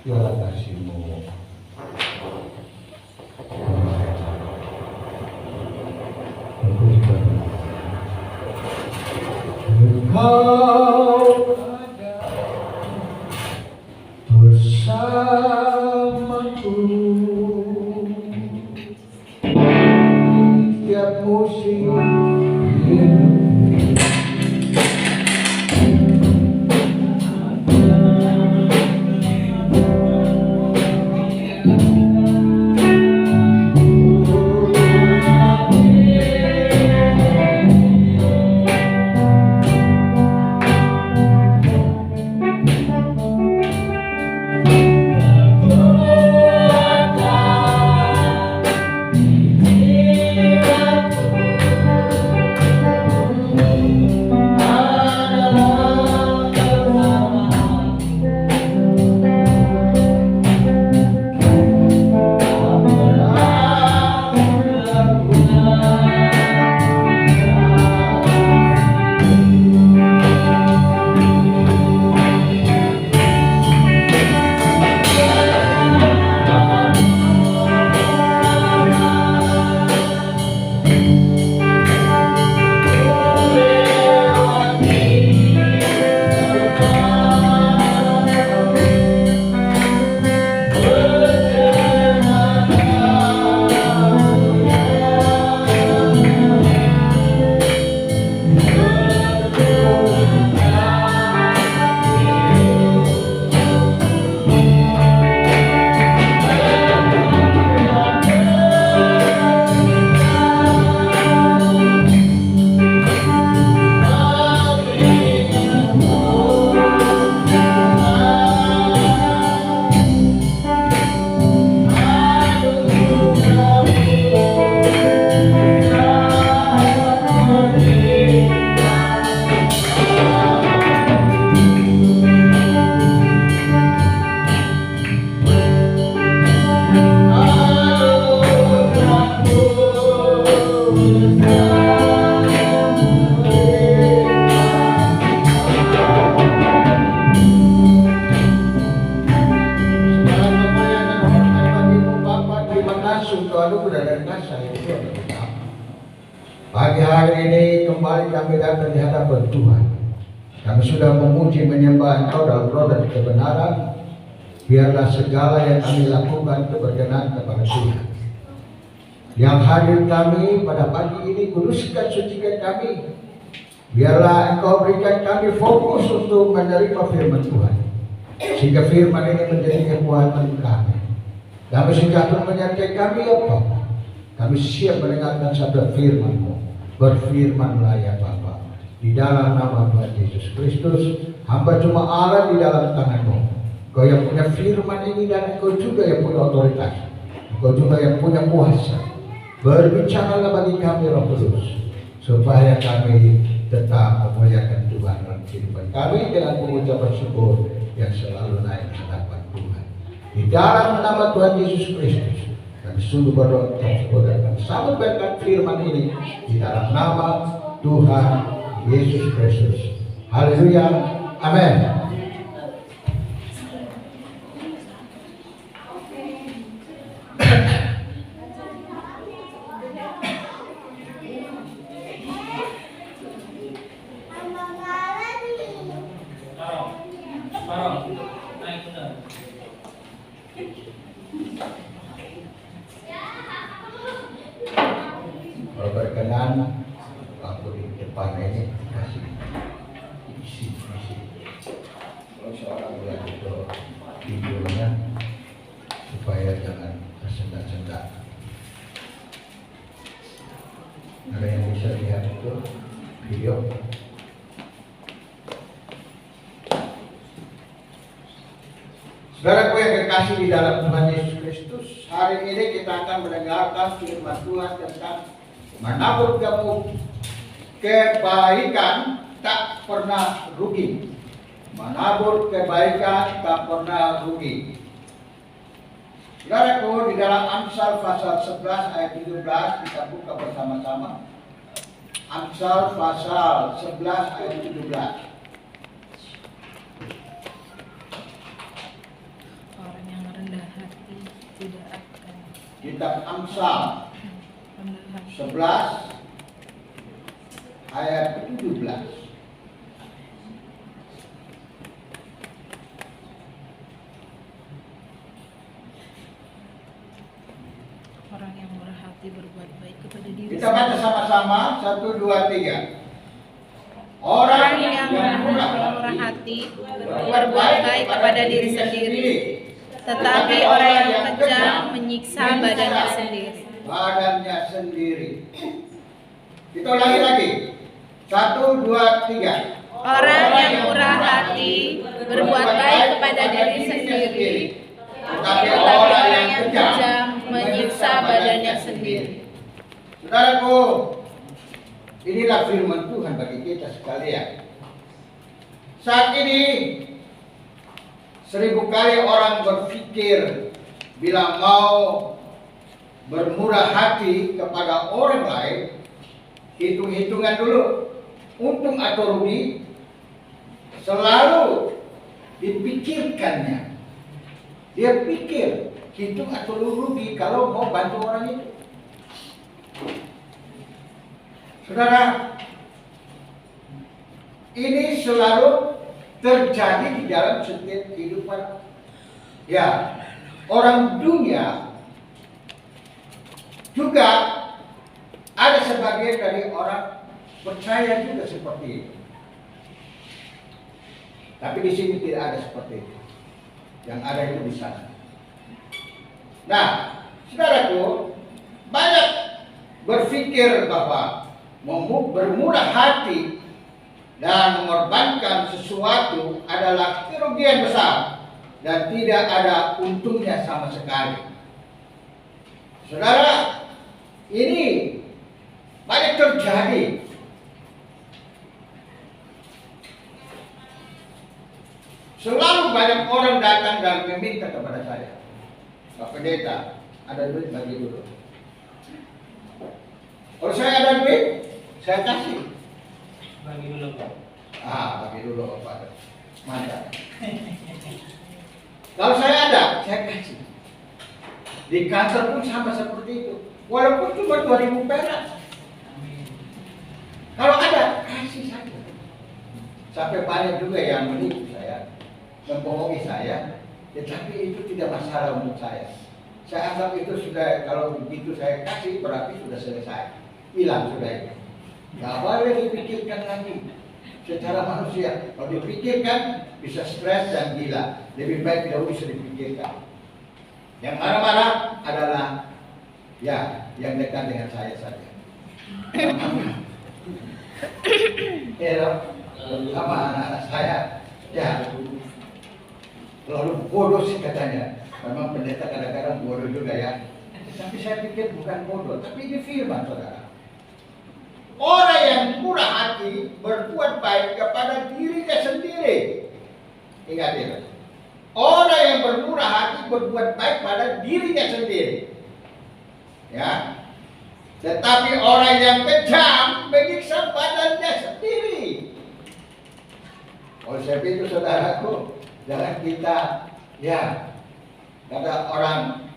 Biarlah kasih-Mu Engkau ada bersamaku tiap musim hidup. Pagi hari ini kembali kami datang di hadapan Tuhan. Kami sudah memuji menyembah Engkau dalam roh dan kebenaran. Biarlah segala yang kami lakukan keberkenan kepada Tuhan. Yang hadir kami pada pagi ini, kuduskan, sucikan kami. Biarlah Engkau berikan kami fokus untuk menerima firman Tuhan, sehingga firman ini menjadi kekuatan kami. Kami sehingga menyertai kami, ya Bapa. Kami siap mendengarkan sabda firman-Mu. Berfirmanlah ya Bapa, di dalam nama Tuhan Yesus Kristus. Hamba cuma Allah di dalam tangan-Mu. Kau yang punya firman ini, dan Engkau juga yang punya otoritas. Engkau juga yang punya kuasa. Berbicaralah bagi kami, Roh Kudus, supaya kami tetap memuliakan Tuhan dalam kehidupan kami dengan pengucapan syukur yang selalu naik ke hadapan Tuhan. Di dalam nama Tuhan Yesus Kristus, kami sungguh berdoa dan sambut berkat firman ini di dalam nama Tuhan Yesus Kristus. Haleluya. Amin. Berkenan waktu di depan ini kasih isi kalau seorang lihat itu videonya supaya jangan tersendat-sendat. Ada yang bisa lihat itu video? Saudaraku yang kekasih di dalam Tuhan Yesus Kristus, hari ini kita akan mendengarkan firman Tuhan tentang menabur kamu kebaikan tak pernah rugi. Menabur kebaikan tak pernah rugi. Saudaraku, di dalam Amsal pasal 11 ayat 17 kita buka bersama-sama. Amsal pasal 11 ayat 17. kitab Amsal 11 ayat 17. Orang yang murah hati berbuat baik kepada diri Kita baca sama-sama 1, 2, 3. Orang yang murah hati berbuat baik kepada diri sendiri, tetapi orang yang kejam menyiksa badannya sendiri. Kita ulangi lagi. 1, 2, 3. Orang yang murah hati berbuat baik kepada diri sendiri, tetapi orang yang kejam menyiksa badannya sendiri. Saudaraku, inilah firman Tuhan bagi kita sekalian. Saat ini 1000 kali orang berpikir bila mau bermurah hati kepada orang lain, hitung-hitungan dulu, untung atau rugi, selalu dipikirkannya. Dia pikir hitung atau rugi kalau mau bantu orang itu. Saudara, ini selalu terjadi di dalam setiap kehidupan. Ya, orang dunia juga ada sebagian dari orang percaya juga seperti itu. Tapi di sini tidak ada seperti itu. Yang ada itu di sana. Nah, saudaraku, banyak berpikir bahwa bermurah hati dan mengorbankan sesuatu adalah kerugian besar dan tidak ada untungnya sama sekali. Saudara, ini banyak terjadi. Selalu banyak orang datang dan meminta kepada saya, Pak Pendeta, ada duit bagi dulu. Kalau saya ada duit, saya kasih. Bagi dulu Pak. Bagi dulu Pak. Mantap. Kalau saya ada, saya kasih. Di kantor pun sama seperti itu. Walaupun cuma 2000 perak. Kalau ada, kasih saja. Sampai banyak juga yang menipu saya, membohongi saya. Tetapi itu tidak masalah untuk saya. Saya anggap itu sudah, kalau begitu saya kasih, berarti sudah selesai. Hilang sudah itu. Gak boleh dipikirkan lagi secara manusia. Kalau dipikirkan bisa stres dan gila. Lebih baik tidak usah dipikirkan. Yang marah-marah adalah ya yang dekat dengan saya saja. Sama anak-anak saya ya lalu bodoh sih katanya. Memang pendeta kadang-kadang bodoh juga ya. Tapi saya pikir bukan bodoh, tapi ini firman, saudara. Orang yang murah hati berbuat baik kepada dirinya sendiri. Ingat itu. Orang yang bermurah hati berbuat baik pada dirinya sendiri. Ya. Tetapi orang yang kejam menyiksa badannya sendiri. Oleh sebab itu, saudaraku, jangan kita ya kata orang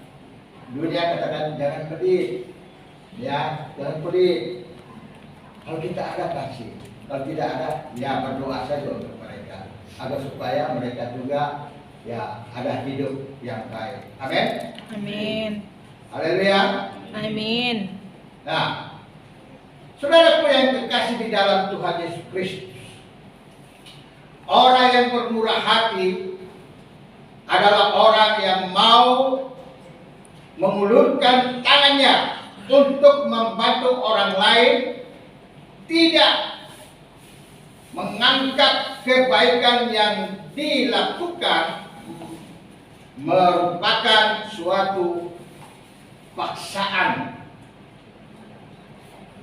dunia katakan jangan pelit. Ya, jangan pelit. Kalau kita ada kasih, kalau tidak ada ya berdoa saja untuk mereka agar supaya mereka juga ya ada hidup yang baik. Amin. Amin. Haleluya. Amin. Nah, saudaraku yang terkasih di dalam Tuhan Yesus Kristus, orang yang bermurah hati adalah orang yang mau mengulurkan tangannya untuk membantu orang lain, tidak menganggap kebaikan yang dilakukan merupakan suatu paksaan.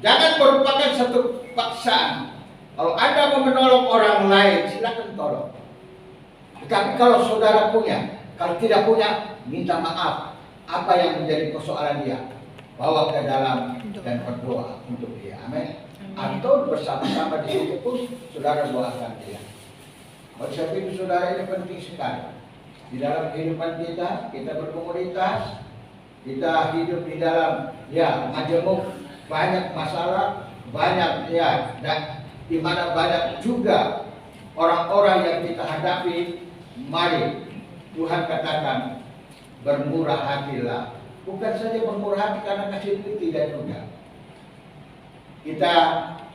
Jangan merupakan satu paksaan. Kalau Anda mau menolong orang lain, silakan tolong. Tetapi kalau saudara punya, kalau tidak punya, minta maaf. Apa yang menjadi persoalan dia, bawa ke dalam dan berdoa untuk dia. Amin. Atau bersama-sama di situ pun saudara doakan dia. Oleh sebab itu, saudara, ini penting sekali. Di dalam kehidupan kita berkomunitas, kita hidup di dalam ya majemuk, banyak masalah, banyak ya, dan di mana banyak juga orang-orang yang kita hadapi. Mari Tuhan katakan bermurah hatilah. Bukan saja bermurah hati karena kasih itu tidak juga. Kita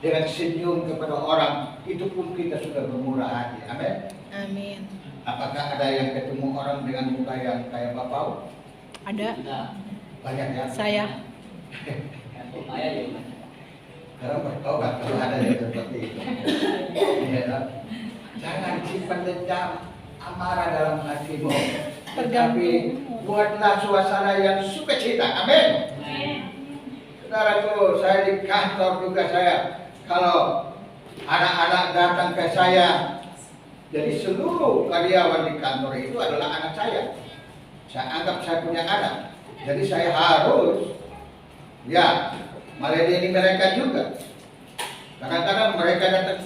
dengan senyum kepada orang itu pun kita sudah bermurah hati. Amin. Amin. Apakah ada yang ketemu orang dengan muka yang kayak bapau? Ada Banyak ya. saya. Karena bertobat kalau ada yang seperti itu. Ya, jangan simpan dendam, amarah dalam hatimu. Tetapi buatlah suasana yang sukacita. Amin. Saudaraku, saya di kantor juga kalau anak-anak datang ke saya, jadi seluruh karyawan di kantor itu adalah anak saya. Saya anggap saya punya anak. Jadi saya harus ya melayani mereka juga. Kadang-kadang mereka datang,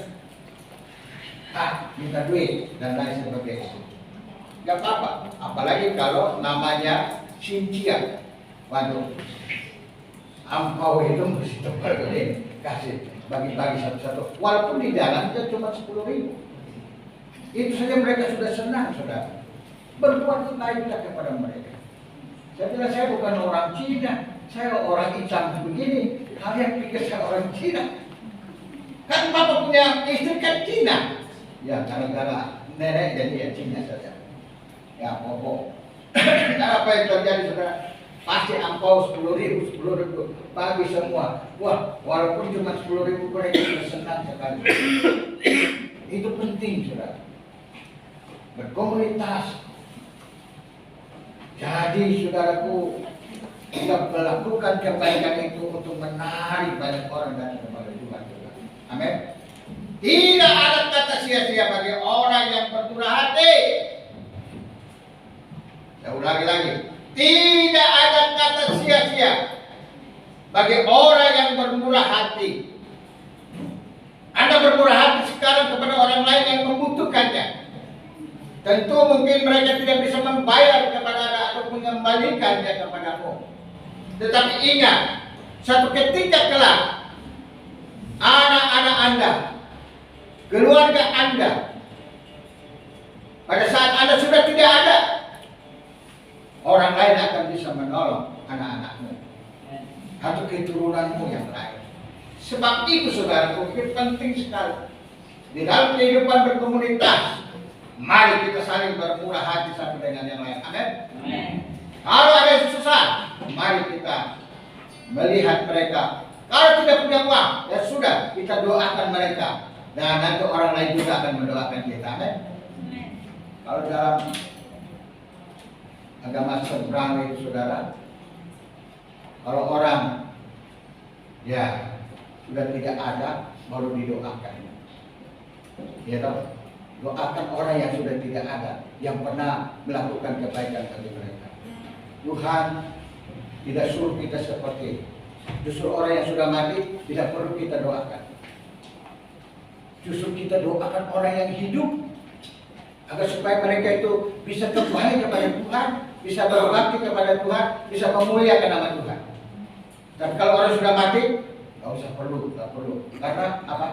minta duit dan lain sebagainya. Gak apa-apa, apalagi kalau namanya Cynthia. Waduh, ampau itu mesti tebal ini, kasih bagi-bagi satu-satu. Walaupun di jalan dia cuma 10.000. Itu saja mereka sudah senang, saudara. Berbuat baiklah kepada mereka. Saya bilang saya bukan orang Cina, saya orang hitam begini. Kalian pikir saya orang Cina? Kan bapak punya istri kan Cina. Ya, gara-gara nenek jadi ya Cina saja. Ya, pokok. Apa yang terjadi, saudara? Pasti ampau 10.000 bagi semua. Wah, walaupun cuma 10.000 mereka sudah senang sekali. Itu penting, saudara. Berkomunitas. Jadi, saudaraku, kita melakukan kebaikan itu untuk menarik banyak orang datang kepada Tuhan. Amin. Tidak ada kata sia-sia bagi orang yang bermurah hati. Saya ulangi lagi. Tidak ada kata sia-sia bagi orang yang bermurah hati. Anda bermurah hati sekarang kepada orang lain yang membutuhkannya. Tentu mungkin mereka tidak bisa membayar kepada Anda atau mengembalikannya kepadamu. Tetapi ingat, satu ketika kelak anak-anak Anda, keluarga Anda, pada saat Anda sudah tidak ada, orang lain akan bisa menolong anak-anakmu atau keturunanmu yang lain. Sebab itu, saudaraku, itu penting sekali di dalam kehidupan berkomunitas. Mari kita saling bermurah hati satu dengan yang lain. Amin. Kalau ada yang susah, mari kita melihat mereka. Kalau tidak punya uang, ya sudah, kita doakan mereka. Dan nanti orang lain juga akan mendoakan kita. Amin. Kalau dalam agama seberang itu, saudara, kalau orang ya sudah tidak ada, baru didoakan. Ya toh? Doakan orang yang sudah tidak ada, yang pernah melakukan kebaikan bagi mereka. Tuhan tidak suruh kita seperti itu. Justru orang yang sudah mati tidak perlu kita doakan. Justru kita doakan orang yang hidup agar supaya mereka itu bisa kembali kepada Tuhan, bisa berbakti kepada Tuhan, bisa memuliakan nama Tuhan. Dan kalau orang sudah mati, nggak perlu. Karena apa?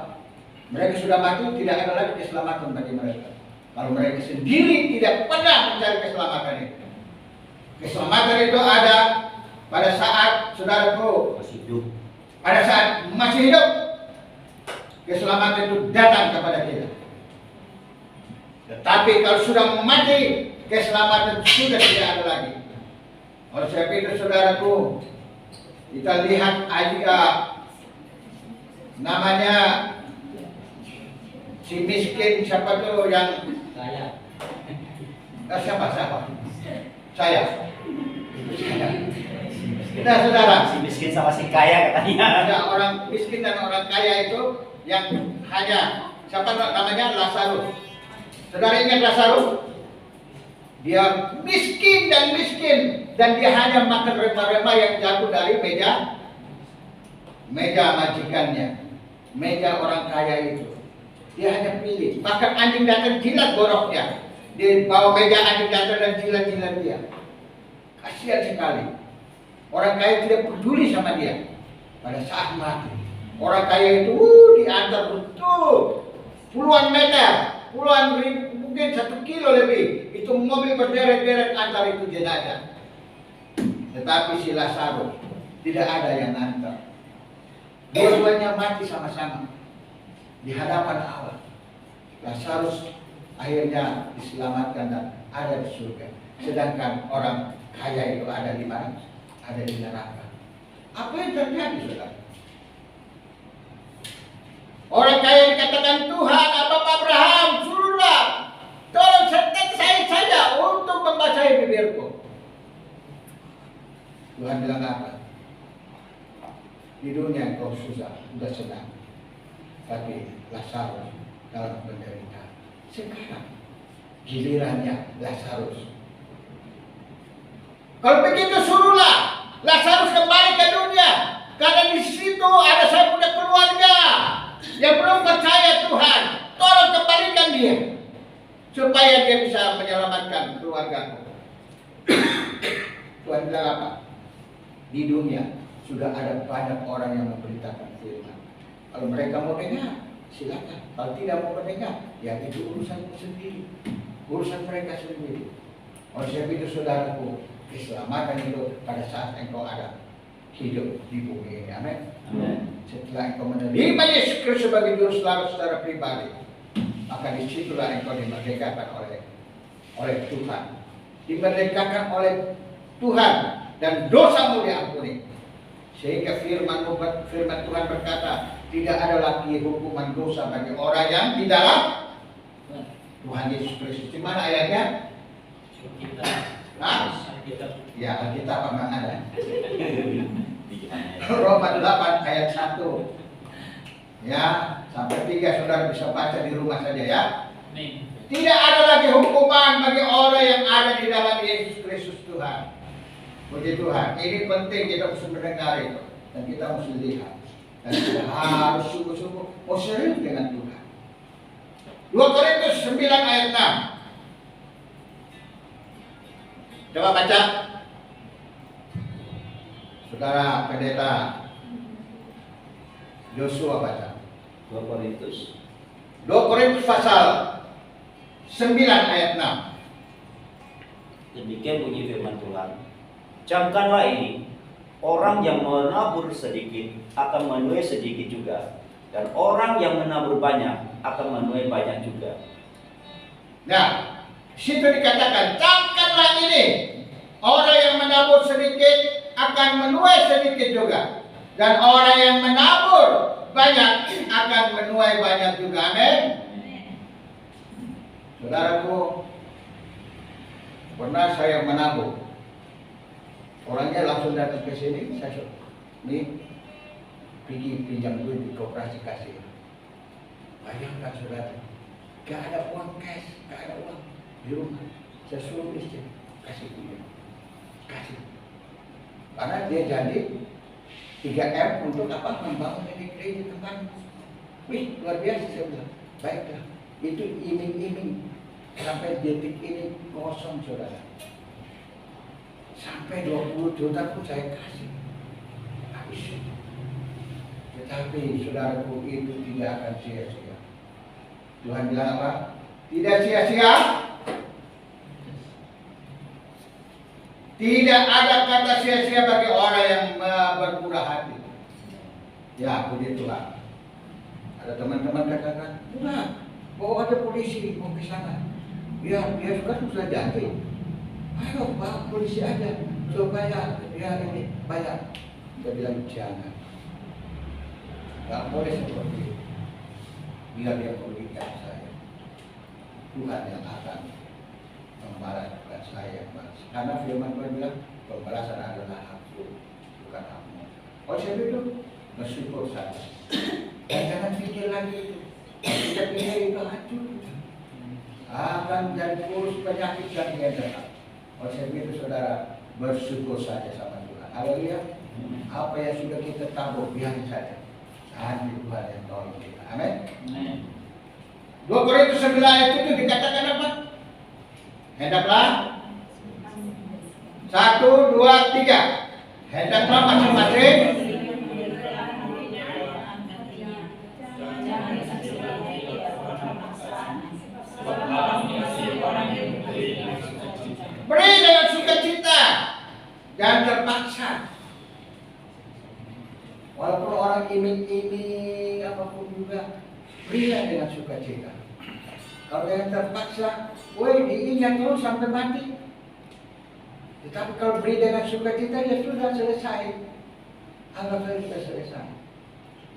Mereka sudah mati, tidak ada lagi keselamatan bagi mereka. Kalau mereka sendiri tidak pernah mencari keselamatan itu. Keselamatan itu ada pada saat saudaraku masih hidup. Pada saat masih hidup, keselamatan itu datang kepada kita. Tetapi kalau sudah mati, keselamatan sudah tidak ada lagi. Oleh sebab itu, saudaraku, kita lihat aja namanya si miskin, siapa tuh yang saya? Siapa? Saya. Nah, saudara, Si miskin sama si kaya katanya. ada orang miskin dan orang kaya itu yang hanya siapa namanya? Lazarus. Saudara ingat Lazarus? Dia miskin dan dia hanya makan remah-remah yang jatuh dari meja majikannya, meja orang kaya itu. Dia hanya pilih. Bahkan anjing datang jilat boroknya. Di bawah meja anjing datang dan jilat dia. Kasihan sekali. Orang kaya tidak peduli sama dia pada saat mati. Orang kaya itu diantar betul puluhan meter, puluhan ribu, mungkin 1 kilo lebih. Itu mobil berderet-deret antar itu jenazah. Tetapi si Lazarus tidak ada yang antar. Dua-duanya mati sama-sama di hadapan Allah. Lazarus akhirnya diselamatkan dan ada di surga. Sedangkan orang kaya itu ada di mana? Ada di neraka. Apa yang terjadi, saudara? Orang kaya dikatakan Tuhan, Bapak Abraham, suruhlah, tolong sertai saya saja untuk membasahi bibirku. Tuhan bilang apa? Di dunia kau susah, sudah senang, tapi Lazarus dalam penderitaan. Sekarang gilirannya Lazarus. Kalau begitu suruhlah Lazarus kembali ke dunia, karena di situ ada saya punya keluarga yang belum percaya Tuhan. Tolong kembalikan dia supaya dia bisa menyelamatkan keluargaku. Tuhan bilang apa? Di dunia sudah ada banyak orang yang memberitakan firman. Kalau mereka mau dengar, silakan. Kalau tidak mau mendengar, ya itu urusanmu sendiri, urusan mereka sendiri. Oleh sebab itu, saudaraku, keselamatan itu pada saat engkau ada hidup di bumi ini. Amin. Setelah engkau menerima Yesus Kristus sebagai juru selamat secara pribadi, maka disitulah engkau dimerdekakan oleh Tuhan, dimerdekakan oleh Tuhan, dan dosamu diampuni. Sehingga firman Tuhan berkata, tidak ada lagi hukuman dosa bagi orang yang di dalam Tuhan Yesus Kristus. Di mana ayatnya? Ya, Alkitab memang ada. Roma 8 ayat 1. Ya, sampai 3 saudara bisa baca di rumah saja ya. Tidak ada lagi hukuman bagi orang yang ada di dalam Yesus Kristus Tuhan. Puji Tuhan, ini penting kita mesti mendengar itu dan kita mesti lihat. Dan kita harus sungguh-sungguh mau serius dengan Tuhan. 2 Korintus 9 ayat 6. Coba baca. Saudara pendeta Yosua baca. 2 Korintus pasal 9 ayat 6. Demikian bunyi firman Tuhan. Camkanlah ini, orang yang menabur sedikit akan menuai sedikit juga, dan orang yang menabur banyak akan menuai banyak juga. Nah, situ dikatakan, camkanlah ini, orang yang menabur sedikit akan menuai sedikit juga, dan orang yang menabur banyak akan menuai banyak juga. Amin. Saudaraku, pernah saya menabur. Orangnya langsung datang ke sini, saya nih pergi pinjam duit di koperasi kasih. Bayangkan saudara, gak ada uang cash, gak ada uang di rumah. Saya suruh istri kasih dia, kasih. Karena dia jadi 3M untuk apa? Membangun ini gereja tempat. Wih, luar biasa saya bilang. Baiklah, itu iming-iming sampai detik ini kosong saudara. Sampai 20 juta pun saya kasih. Habis. Tetapi saudaraku, itu tidak akan sia-sia. Tuhan bilang apa? Tidak sia-sia. Tidak ada kata sia-sia bagi orang yang bermurah hati. Ya, puji Tuhan. Ada teman-teman katakan, "Enggak, bawa ada polisi mau ke sana." Ya, dia sudah janji. Ayo bawa polisi aja supaya dia ini bayar. Dia bilang jangan. Gak boleh seperti itu. Biar dia merugikan saya. Tuhan yang akan membalaskan saya. Karena firman Tuhan bilang pembalasan adalah hakku, bukan hakmu. Oh, saya itu bersyukur saja. Jangan pikir lagi itu. Kita pikir itu hancur. Akan jadi kurus penyakit yang dia datang. Oleh sebab itu saudara, bersyukur saja sama Tuhan. Haleluya. Apa yang sudah kita tabur biarin saja. Hanya Tuhan yang tolong kita. Amin. 2 Korintus 9 ayat 7 dikatakan apa? Hendaklah 1, 2, 3. Hendaklah masing-masing beri dengan sukacita dan terpaksa. Walaupun orang iming-iming apapun juga, berilah dengan sukacita. Kalau yang terpaksa, woi diingat terus sampai mati. Tetapi kalau beri dengan sukacita, ya sudah selesai. Anggap saja sudah selesai.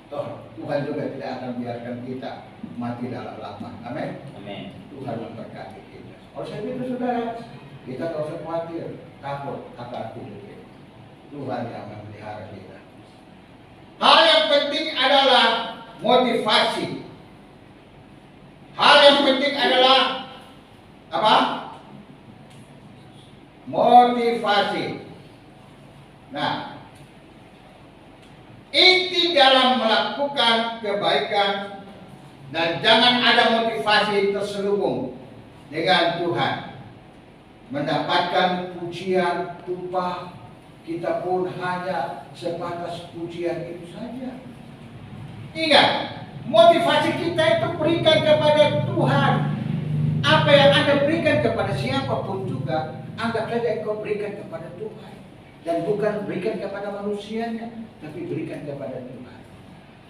Toh, Tuhan juga tidak akan biarkan kita mati dalam lapar. Amin. Amin. Tuhan memberkati kita. Oleh sebab itu saudara, kita tidak usah khawatir, takut akan hidup kita. Tuhan yang memelihara kita. Hal yang penting adalah motivasi. Hal yang penting adalah apa? Motivasi. Nah, inti dalam melakukan kebaikan dan jangan ada motivasi terselubung dengan Tuhan. Mendapatkan pujian, upah, kita pun hanya sebatas pujian itu saja. Ingat, motivasi kita itu berikan kepada Tuhan. Apa yang Anda berikan kepada siapapun juga, anggap saja engkau berikan kepada Tuhan. Dan bukan berikan kepada manusianya, tapi berikan kepada Tuhan.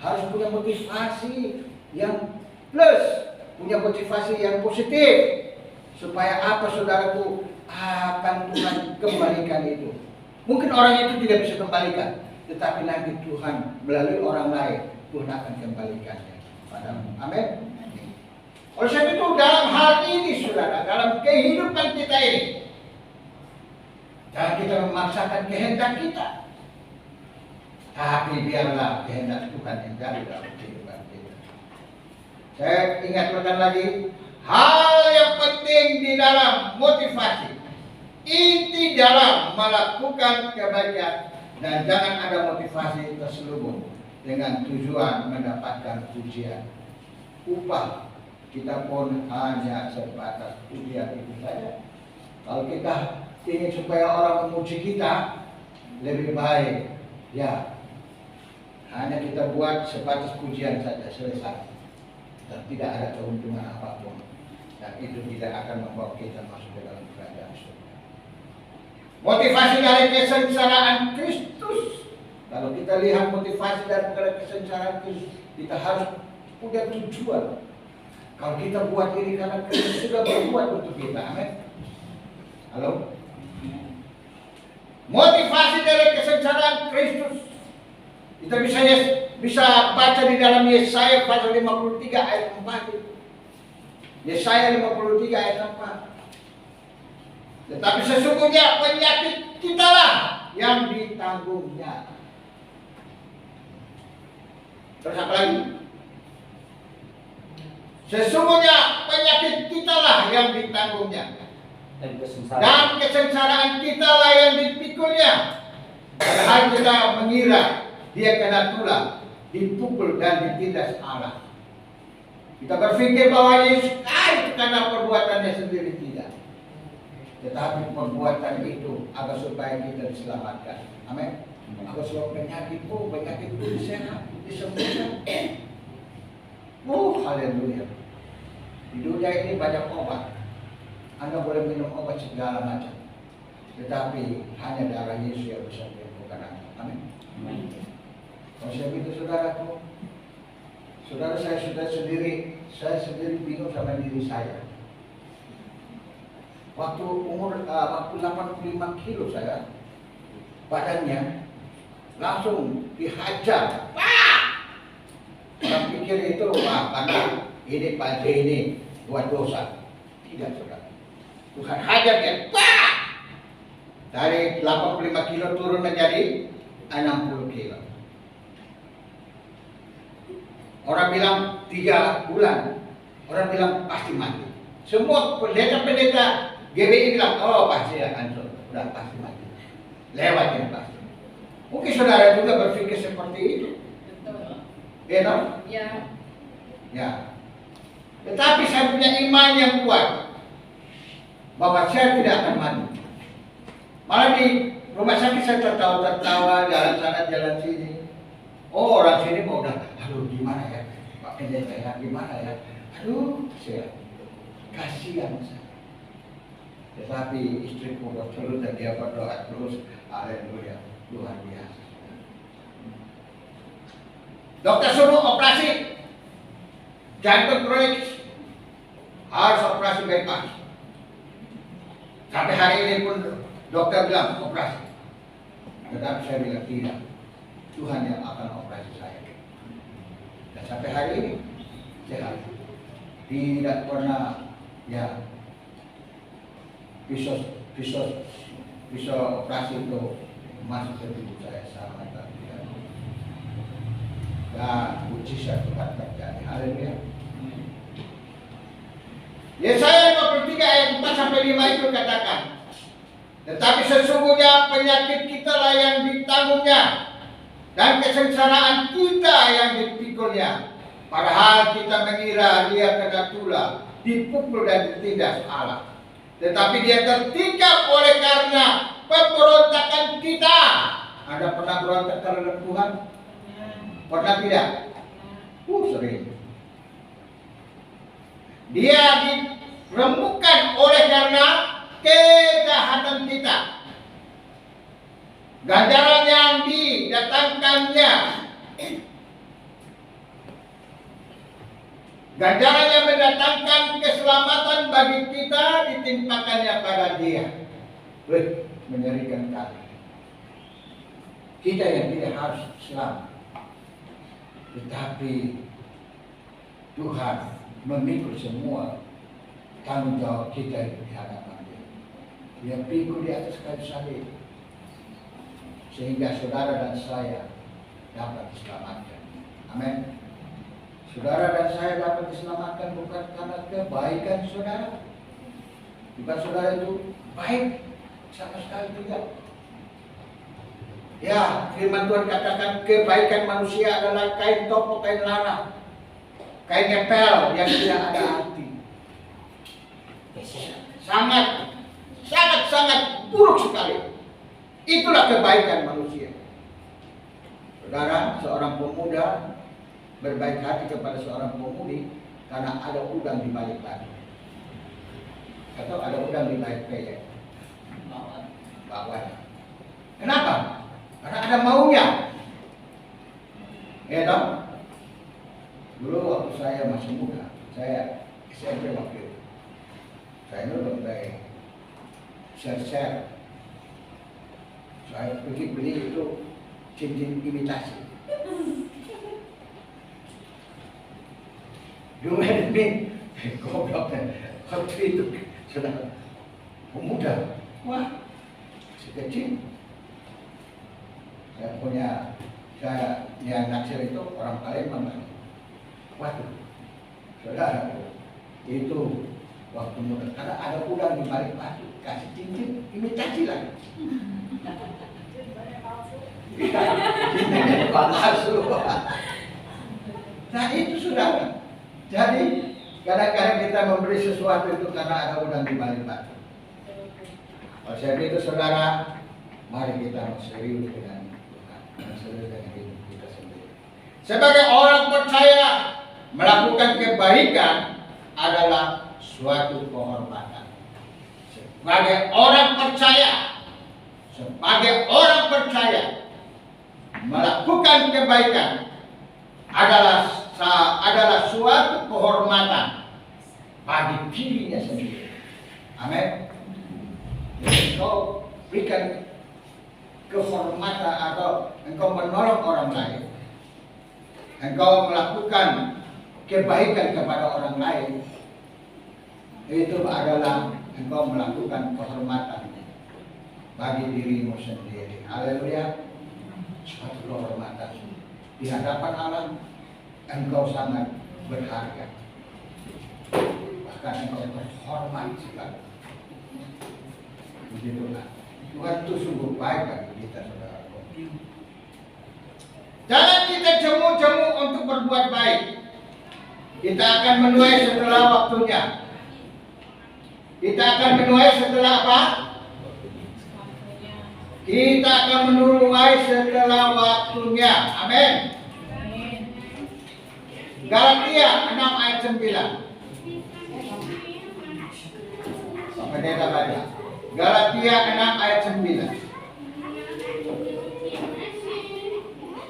Harus punya motivasi yang plus, punya motivasi yang positif. Supaya apa saudaraku, akan Tuhan kembalikan itu. Mungkin orang itu tidak bisa kembalikan, tetapi nanti Tuhan melalui orang lain, Tuhan akan kembalikannya padamu. Amin. Oleh sebab itu dalam hal ini saudara, dalam kehidupan kita ini, jangan kita memaksakan kehendak kita, tapi biarlah kehendak Tuhan yang jadi dalam kehidupan kita. Saya ingatkan lagi, hal yang penting di dalam motivasi, inti dalam melakukan kebaikan, dan jangan ada motivasi terselubung dengan tujuan mendapatkan pujian, upah. Kita pun hanya sebatas pujian itu saja. Kalau kita ingin supaya orang memuji kita, lebih baik ya hanya kita buat sebatas pujian saja, selesai. Dan tidak ada keuntungan apapun. Dan itu tidak akan membawa kita masuk ke dalam kerajaan surga. Motivasi dari kesengsaraan Kristus. Kalau kita lihat motivasi dari kesengsaraan Kristus, kita harus punya tujuan. Kalau kita buat ini karena Kristus sudah berbuat untuk kita, amin. Halo? Motivasi dari kesengsaraan Kristus. Kita bisa baca di dalam Yesaya pasal 53 ayat 4. Yesaya 53 ayat 4. Tetapi sesungguhnya penyakit kitalah yang ditanggungnya. Terus apa lagi? Sesungguhnya penyakit kitalah yang ditanggungnya. Dan kesengsaraan kitalah yang dipikulnya. Padahal kita mengira dia kena tulah, dipukul dan ditindas Allah. Kita berpikir bahwa Yesus itu karena perbuatannya sendiri, tidak. Tetapi perbuatan itu agar supaya kita diselamatkan. Amin. Agar supaya penyakit itu disehat, disembuhkan. Haleluya. Di dunia ini banyak obat. Anda boleh minum obat segala macam. Tetapi hanya darah Yesus yang bisa menyembuhkan Anda. Amin. Kalau saya itu saudaraku, saudara saya sendiri bingung sama diri saya. Waktu 85 kilo saya, badannya langsung dihajar. Orang pikir itu karena ini Pak J ini buat dosa. Tidak saudara. Tuhan hajar dia. Dari 85 kilo turun menjadi 60 kilo. Orang bilang 3 bulan. Orang bilang pasti mati. Semua pendeta-pendeta GBI bilang, oh pasti akan sudah pasti mati. Lewat ini pasti. Mungkin saudara juga berpikir seperti itu. Ya, no? Ya. Tetapi saya punya iman yang kuat bahwa saya tidak akan mati. Malah Rumah sakit saya tertawa-tertawa, jalan sana jalan sini. Oh, orang sini mau udah, aduh gimana ya, Pak Pendeta gimana ya, aduh saya kasihan saya. Tetapi istriku terus dan dia berdoa terus, haleluya, luar biasa. Dokter suruh operasi jantung kronik, harus operasi bypass. Sampai hari ini pun dokter bilang operasi. Tetapi saya bilang tidak. Tuhan yang akan operasi saya. Dan sampai hari ini sehat. Tidak pernah ya pisau operasi itu masuk ke tubuh saya sama tidak. Dan mujizat Tuhan terjadi. Haleluya. Yesaya 53 ayat 4 sampai 5 itu katakan, tetapi sesungguhnya penyakit kita lah yang ditanggungnya dan kesengsaraan kita yang dipikulnya. Padahal kita mengira dia kena tulah, dipukul dan ditindas Allah. Tetapi dia tertikam oleh karena pemberontakan kita. Ada pernah berontak terhadap Tuhan? Pernah tidak? Sering. Dia diremukkan oleh karena kejahatan kita. Ganjaran yang didatangkannya, ganjaran yang mendatangkan keselamatan bagi kita ditimpakannya pada dia. Mengerikan kali. Kita yang tidak harus selamat, tetapi Tuhan memikul semua tanggung jawab kita di hadapan Dia. Dia pikul di atas kayu salib sehingga saudara dan saya dapat diselamatkan. Amin. Saudara dan saya dapat diselamatkan bukan karena kebaikan saudara. Bukan saudara itu baik, sama sekali tidak. Ya, firman Tuhan katakan kebaikan manusia adalah kain topok, kain lara, kain ngepel yang tidak ada arti. Sangat buruk sekali. Itulah kebaikan manusia. Saudara, seorang pemuda berbaik hati kepada seorang pemudi karena ada udang di balik batu, atau ada udang di balik peyek bawahnya. Kenapa? Karena ada maunya. Ya toh? Dulu waktu saya masih muda, saya SMP waktu itu, saya nonton dari share. Saya pergi beli itu cincin imitasi. Gimana nih? Goblok kan? Waktu itu sudah pemuda, wah, masih kecil. Saya yang naksir itu orang Palembang. Waduh, saudara, itu waktu muda, karena ada udang di balik batu, kasih cincin imitasi lagi. Palsu. Nah itu saudara. Jadi kadang-kadang kita memberi sesuatu itu karena ada udang di balik batu. Oleh sebab itu saudara, mari kita serius dengan Tuhan, serius dengan hidup kita sendiri. Sebagai orang percaya, melakukan kebaikan adalah suatu kehormatan. Sebagai orang percaya, melakukan kebaikan adalah suatu kehormatan bagi dirinya sendiri. Amin. Engkau berikan kehormatan atau engkau menolong orang lain, engkau melakukan kebaikan kepada orang lain, itu adalah engkau melakukan kehormatan bagi dirimu sendiri. Haleluya. Suatu kehormatan di hadapan Allah, engkau sangat berharga, bahkan engkau terhormat sekali. Begitulah. Tuhan itu sungguh baik bagi kita, saudara. Jangan kita jemu-jemu untuk berbuat baik. Kita akan menuai setelah waktunya. Kita akan menuai setelah apa? Kita akan menuai setelah waktunya. Amin. Galatia 6 ayat 9. Pendeta baca. Galatia 6 ayat 9.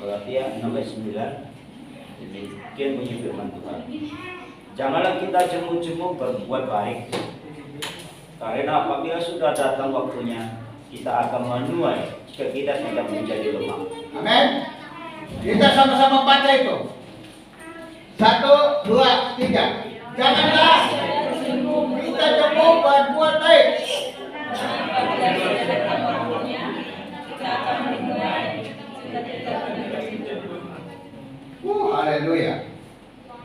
Galatia 6 ayat 9. Demikian bunyi firman Tuhan. Janganlah kita jemu-jemu berbuat baik, karena apabila sudah datang waktunya, kita akan menuai jika kita tidak menjadi lemah. Amin. Kita sama-sama baca itu. 1, 2, 3. Janganlah kita jemu berbuat baik. Haleluya.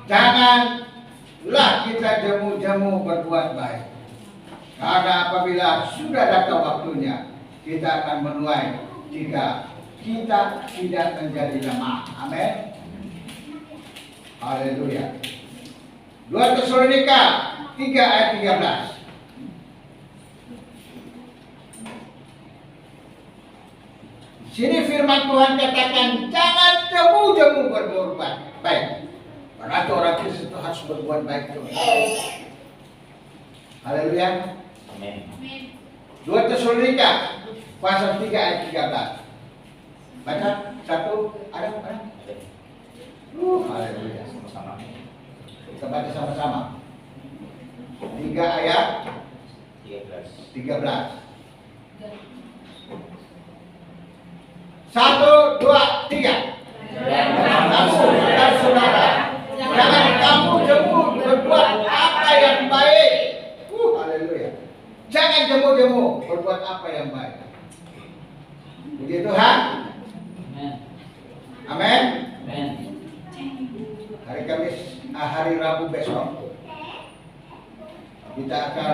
Janganlah kita jemu-jemu berbuat baik. Karena apabila sudah datang waktunya, kita akan menuai jika kita tidak menjadi lemah. Amin. Haleluya. 2 Tesalonika 3 ayat 13. Sini firman Tuhan katakan, jangan jemu-jemu berbuat baik. Berarti orang Kristen itu harus berbuat baik terus. Haleluya. Amin. 2 Tesalonika pasal 3 ayat 13. Baca 1, ada. Haleluya. Sama-sama. Kita baca sama-sama. 3 ayat 13. 1, 2, 3. Kamu dan saudara, jangan kamu jemu berbuat apa yang baik. Haleluya. Jangan jemu-jemu berbuat apa yang baik. Puji Tuhan. Amin. Hari Kamis, hari Rabu besok kita akan